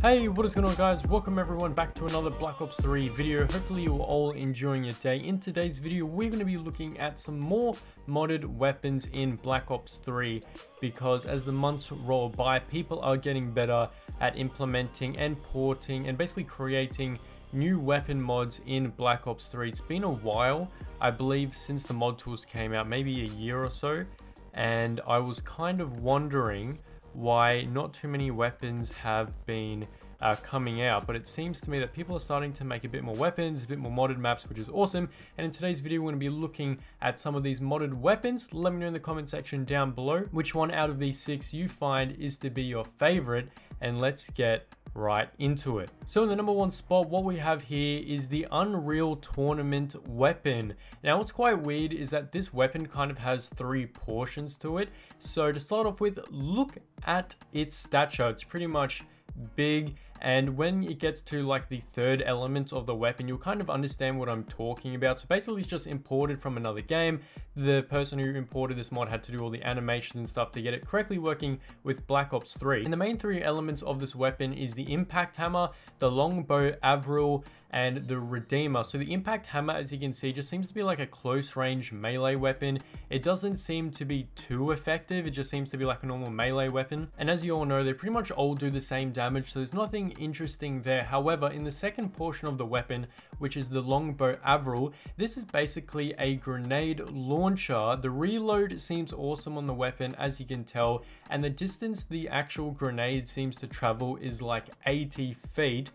Hey, what is going on guys? Welcome everyone back to another Black Ops 3 video. Hopefully you're all enjoying your day. In today's video, we're going to be looking at some more modded weapons in Black Ops 3 because as the months roll by, people are getting better at implementing and porting and basically creating new weapon mods in Black Ops 3. It's been a while, I believe, since the mod tools came out, maybe a year or so, and I was kind of wondering why not too many weapons have been coming out, but it seems to me that people are starting to make a bit more weapons, a bit more modded maps, which is awesome. And in today's video, we're going to be looking at some of these modded weapons. Let me know in the comment section down below which one out of these 6 you find is to be your favorite, and let's get right into it. So in the number 1 spot, what we have here is the Unreal Tournament weapon. Now what's quite weird is that this weapon kind of has 3 portions to it. So to start off with, look at its stature. It's pretty much big, and when it gets to like the 3rd element of the weapon, you'll kind of understand what I'm talking about. So basically it's just imported from another game. The person who imported this mod had to do all the animations and stuff to get it correctly working with Black Ops 3. And the main 3 elements of this weapon is the impact hammer, the longbow Aero, and the Redeemer. So the impact hammer, as you can see, just seems to be like a close range melee weapon. It doesn't seem to be too effective. It just seems to be like a normal melee weapon. And as you all know, they pretty much all do the same damage, so there's nothing interesting there. However, in the second portion of the weapon, which is the longbow Aero, this is basically a grenade launcher. The reload seems awesome on the weapon, as you can tell, and the distance the actual grenade seems to travel is like 80 feet.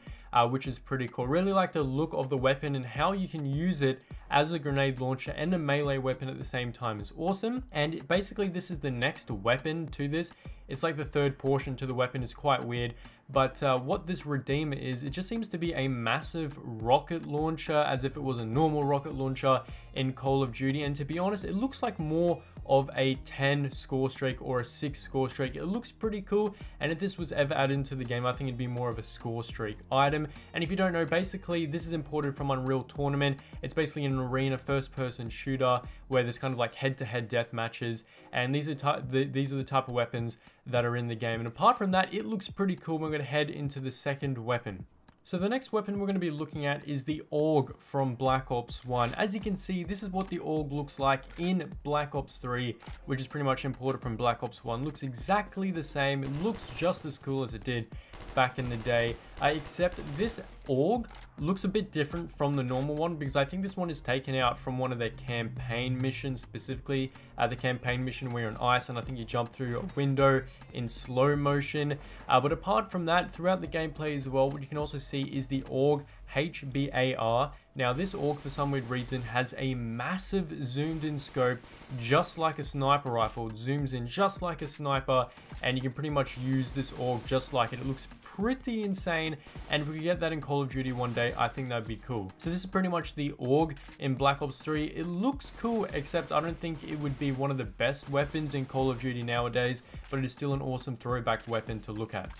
Which is pretty cool. Really like the look of the weapon, and how you can use it as a grenade launcher and a melee weapon at the same time is awesome. And basically this is the next weapon to this. It's like the 3rd portion to the weapon. Is quite weird. But what this Redeemer is, it just seems to be a massive rocket launcher, as if it was a normal rocket launcher in Call of Duty. And to be honest, it looks like more of a 10 score streak or a 6 score streak. It looks pretty cool, and if this was ever added into the game, I think it'd be more of a score streak item. And if you don't know, basically this is imported from Unreal Tournament. It's basically an arena first-person shooter where there's kind of like head-to-head death matches, and these are the type of weapons that are in the game. And apart from that, it looks pretty cool. We're going to head into the second weapon. So the next weapon we're going to be looking at is the AUG from Black Ops 1. As you can see, this is what the AUG looks like in Black Ops 3, which is pretty much imported from Black Ops 1. Looks exactly the same. It looks just as cool as it did back in the day, except this AUG looks a bit different from the normal one, because I think this one is taken out from one of their campaign missions, specifically the campaign mission where you're on ice, and I think you jump through a window in slow motion. But apart from that, throughout the gameplay as well, what you can also see is the AUG HBAR. Now this AUG, for some weird reason, has a massive zoomed in scope, just like a sniper rifle. It zooms in just like a sniper, and you can pretty much use this AUG just like it. It looks pretty insane, and if we get that in Call of Duty one day, I think that'd be cool. So this is pretty much the AUG in Black Ops 3. It looks cool, except I don't think it would be one of the best weapons in Call of Duty nowadays, but it is still an awesome throwback weapon to look at.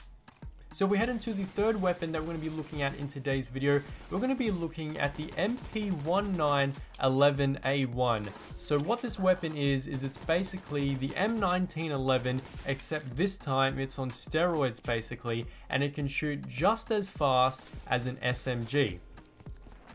So if we head into the 3rd weapon that we're going to be looking at in today's video, we're going to be looking at the MP1911A1. So what this weapon is it's basically the M1911, except this time it's on steroids basically, and it can shoot just as fast as an SMG.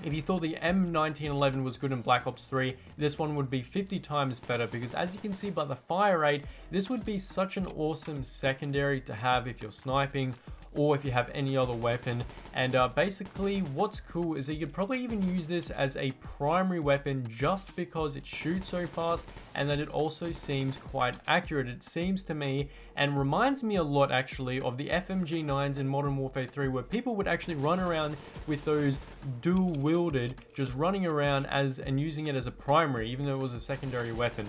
If you thought the M1911 was good in Black Ops 3, this one would be 50 times better, because as you can see by the fire rate, this would be such an awesome secondary to have if you're sniping, or if you have any other weapon. And basically what's cool is that you could probably even use this as a primary weapon, just because it shoots so fast and that it also seems quite accurate, it seems to me, and reminds me a lot actually of the FMG9s in Modern Warfare 3, where people would actually run around with those dual wielded, just running around and using it as a primary, even though it was a secondary weapon.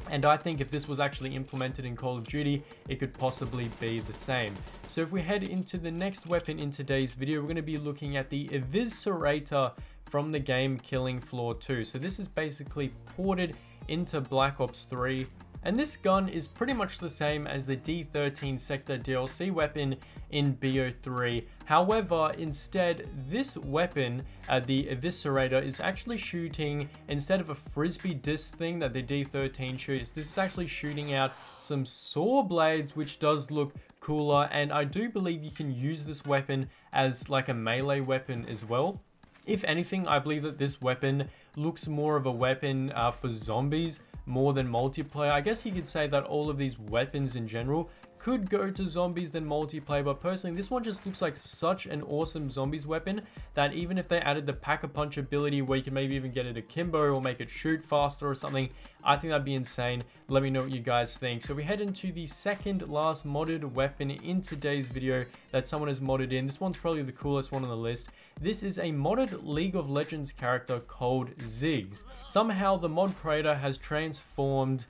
And I think if this was actually implemented in Call of Duty, it could possibly be the same. So if we head into the next weapon in today's video, we're going to be looking at the Eviscerator from the game Killing Floor 2. So this is basically ported into Black Ops 3. And this gun is pretty much the same as the D13 Sector DLC weapon in BO3. However, instead, this weapon, the Eviscerator, is actually shooting, instead of a frisbee disc thing that the D13 shoots, this is actually shooting out some saw blades, which does look cooler. And I do believe you can use this weapon as like a melee weapon as well. If anything, I believe that this weapon looks more of a weapon for zombies more than multiplayer. I guess you could say that all of these weapons in general could go to zombies than multiplayer, but personally this one just looks like such an awesome zombies weapon that even if they added the pack-a-punch ability where you can maybe even get it akimbo or make it shoot faster or something, I think that'd be insane. Let me know what you guys think. So we head into the second last modded weapon in today's video that someone has modded in. This one's probably the coolest one on the list. This is a modded League of Legends character called Ziggs. Somehow the mod creator has transformed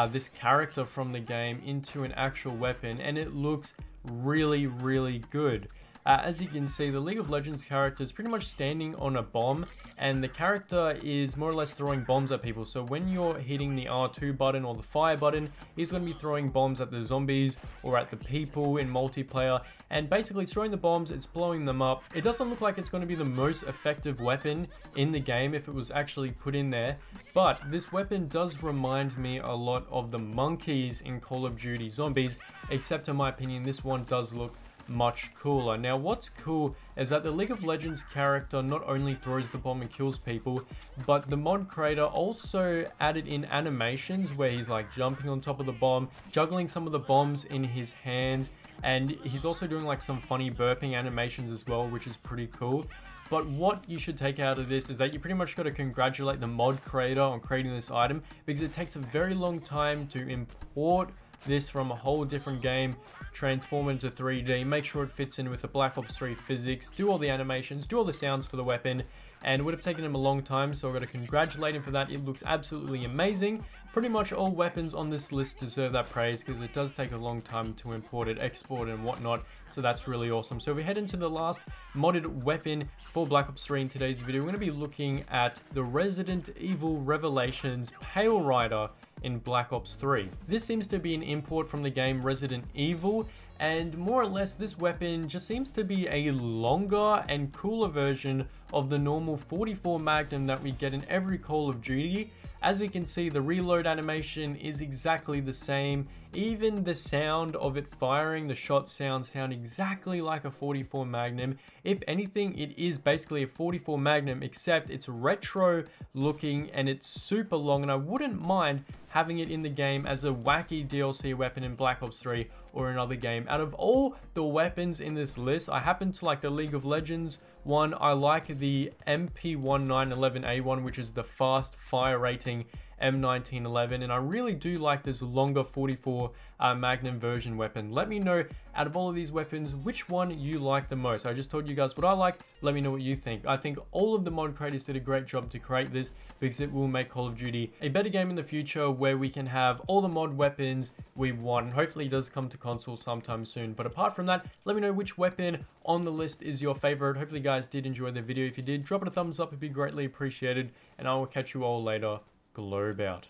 this character from the game into an actual weapon, and it looks really good. As you can see, the League of Legends character is pretty much standing on a bomb, and the character is more or less throwing bombs at people. So when you're hitting the R2 button or the fire button, he's going to be throwing bombs at the zombies or at the people in multiplayer, and basically throwing the bombs, it's blowing them up. It doesn't look like it's going to be the most effective weapon in the game if it was actually put in there, but this weapon does remind me a lot of the monkeys in Call of Duty Zombies, except in my opinion this one does look much cooler. Now what's cool is that the League of Legends character not only throws the bomb and kills people, but the mod creator also added in animations where he's like jumping on top of the bomb, juggling some of the bombs in his hands, and he's also doing like some funny burping animations as well, which is pretty cool. But what you should take out of this is that you pretty much got to congratulate the mod creator on creating this item, because it takes a very long time to import this from a whole different game, transform it into 3D, make sure it fits in with the Black Ops 3 physics, do all the animations, do all the sounds for the weapon, and it would have taken him a long time, so I've got to congratulate him for that. It looks absolutely amazing. Pretty much all weapons on this list deserve that praise because it does take a long time to import it, export it, and whatnot, so that's really awesome. So we head into the last modded weapon for Black Ops 3 in today's video. We're going to be looking at the Resident Evil Revelations Pale Rider in Black Ops 3. This seems to be an import from the game Resident Evil, and more or less this weapon just seems to be a longer and cooler version of the normal 44 Magnum that we get in every Call of Duty. As you can see, the reload animation is exactly the same. Even the sound of it firing, the shot sound exactly like a 44 Magnum. If anything, it is basically a 44 Magnum, except it's retro looking and it's super long, and I wouldn't mind having it in the game as a wacky DLC weapon in Black Ops 3 or another game. Out of all the weapons in this list, I happen to like the League of Legends one. I like the MP1911A1, which is the fast fire rating M1911, and I really do like this longer 44 Magnum version weapon. Let me know, out of all of these weapons, which one you like the most. I just told you guys what I like. Let me know what you think. I think all of the mod creators did a great job to create this, because it will make Call of Duty a better game in the future where we can have all the mod weapons we want, and hopefully it does come to console sometime soon. But apart from that, let me know which weapon on the list is your favorite. Hopefully you guys did enjoy the video. If you did, drop it a thumbs up, it'd be greatly appreciated, and I will catch you all later. Globe out.